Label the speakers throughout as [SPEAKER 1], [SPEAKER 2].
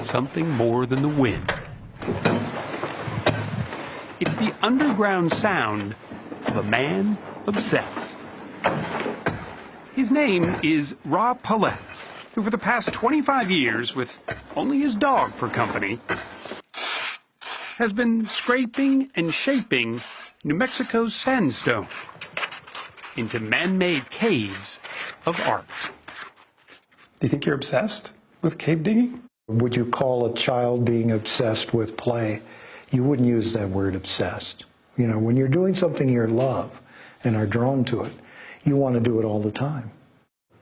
[SPEAKER 1] something more than the wind. It's the underground sound of a man obsessed. His name is Rob Paulette, who for the past 25 years, with only his dog for company, has been scraping and shaping New Mexico's sandstone into man-made caves of art. Do you think you're obsessed with cave digging?
[SPEAKER 2] Would you call a child being obsessed with play? You wouldn't use that word obsessed. You know, when you're doing something you love and are drawn to it, you want to do it all the time.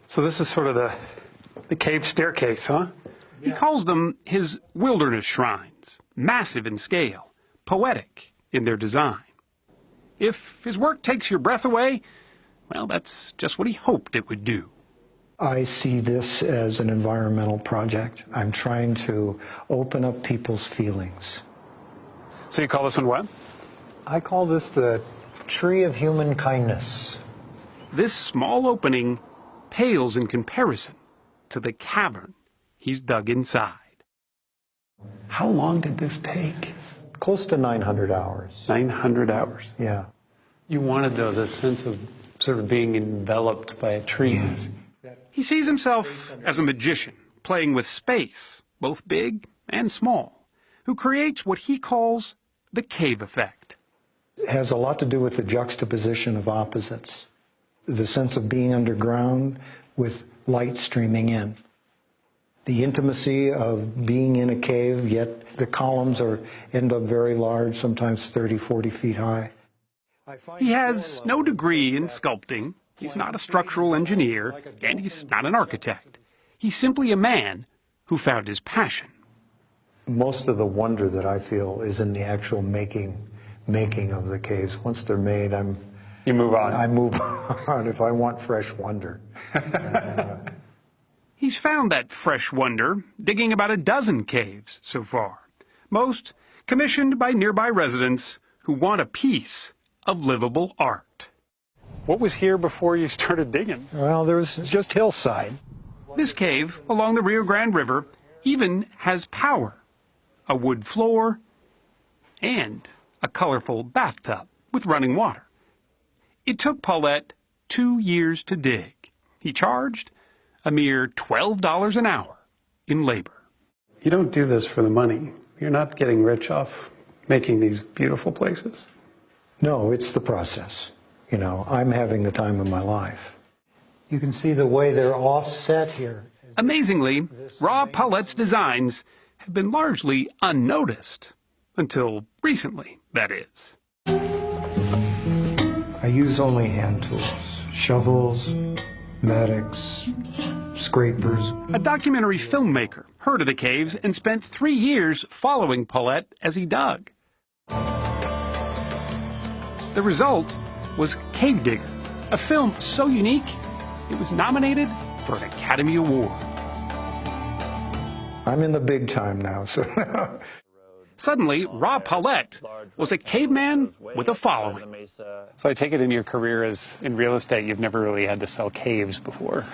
[SPEAKER 1] So this is sort of the cave staircase, huh? Yeah. He calls them his wilderness shrines, massive in scale, poetic in their design. If his work takes your breath away, well, that's just what he hoped it would do.
[SPEAKER 2] I see this as an environmental project. I'm trying to open up people's feelings.
[SPEAKER 1] So you call this one what?
[SPEAKER 2] I call this the tree of human kindness.
[SPEAKER 1] This small opening pales in comparison to the cavern he's dug inside. How long did this take?
[SPEAKER 2] Close to 900 hours.
[SPEAKER 1] 900 hours?
[SPEAKER 2] Yeah.
[SPEAKER 1] You wanted, though, the sense of sort of being enveloped by a tree.
[SPEAKER 2] Yes.
[SPEAKER 1] He sees himself as a magician, playing with space, both big and small, who creates what he calls the cave effect.
[SPEAKER 2] It has a lot to do with the juxtaposition of opposites. The sense of being underground with light streaming in. The intimacy of being in a cave, yet the columns end up very large, sometimes 30, 40 feet high.
[SPEAKER 1] He has no degree in sculpting. He's not a structural engineer, and he's not an architect. He's simply a man who found his passion.
[SPEAKER 2] Most of the wonder that I feel is in the actual making of the caves. Once they're made,
[SPEAKER 1] you move on.
[SPEAKER 2] I move on if I want fresh wonder.
[SPEAKER 1] He's found that fresh wonder digging about a dozen caves so far, most commissioned by nearby residents who want a piece of livable art. What was here before you started digging?
[SPEAKER 2] Well, there was just hillside.
[SPEAKER 1] This cave along the Rio Grande River even has power, a wood floor, and a colorful bathtub with running water. It took Paulette 2 years to dig. He charged a mere $12 an hour in labor. You don't do this for the money. You're not getting rich off making these beautiful places.
[SPEAKER 2] No, it's the process. You know, I'm having the time of my life. You can see the way they're offset here.
[SPEAKER 1] Amazingly, Rob Paulette's designs have been largely unnoticed. Until recently, that is.
[SPEAKER 2] I use only hand tools. Shovels, mattocks, scrapers.
[SPEAKER 1] A documentary filmmaker heard of the caves and spent 3 years following Paulette as he dug. The result was Cave Digger, a film so unique it was nominated for an Academy Award.
[SPEAKER 2] I'm in the big time now, so...
[SPEAKER 1] Suddenly, Rob Paulette was a caveman with a following. So I take it in your career as in real estate, you've never really had to sell caves before.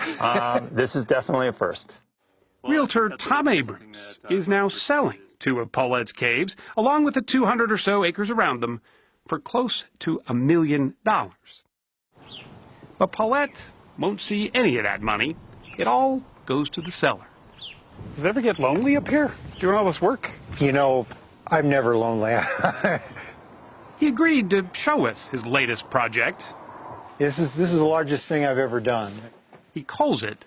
[SPEAKER 3] This is definitely a first.
[SPEAKER 1] Realtor Tom Abrams is now selling 2 of Paulette's caves, along with the 200 or so acres around them, for close to $1 million. But Paulette won't see any of that money. It all goes to the seller. Does it ever get lonely up here, doing all this work?
[SPEAKER 2] You know, I'm never lonely.
[SPEAKER 1] He agreed to show us his latest project.
[SPEAKER 2] This is the largest thing I've ever done.
[SPEAKER 1] He calls it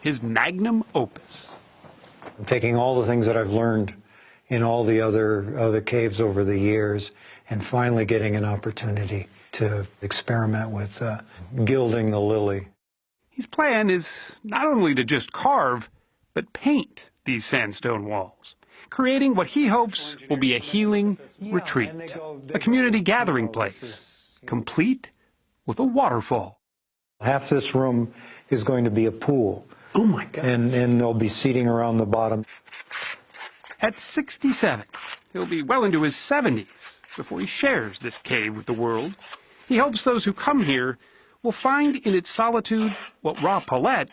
[SPEAKER 1] his magnum opus.
[SPEAKER 2] I'm taking all the things that I've learned in all the other caves over the years and finally getting an opportunity to experiment with gilding the lily.
[SPEAKER 1] His plan is not only to just carve, but paint these sandstone walls, creating what he hopes will be a healing retreat, a community gathering place, complete with a waterfall.
[SPEAKER 2] Half this room is going to be a pool.
[SPEAKER 1] Oh my God.
[SPEAKER 2] And there'll be seating around the bottom.
[SPEAKER 1] At 67, he'll be well into his 70s before he shares this cave with the world. He hopes those who come here will find in its solitude what Rob Paulette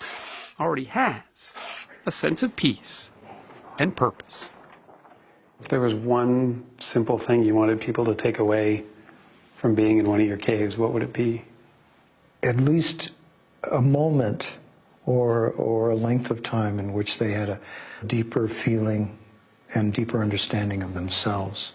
[SPEAKER 1] already has, a sense of peace. and purpose. If there was one simple thing you wanted people to take away from being in one of your caves, what would it be?
[SPEAKER 2] At least a moment or a length of time in which they had a deeper feeling and deeper understanding of themselves.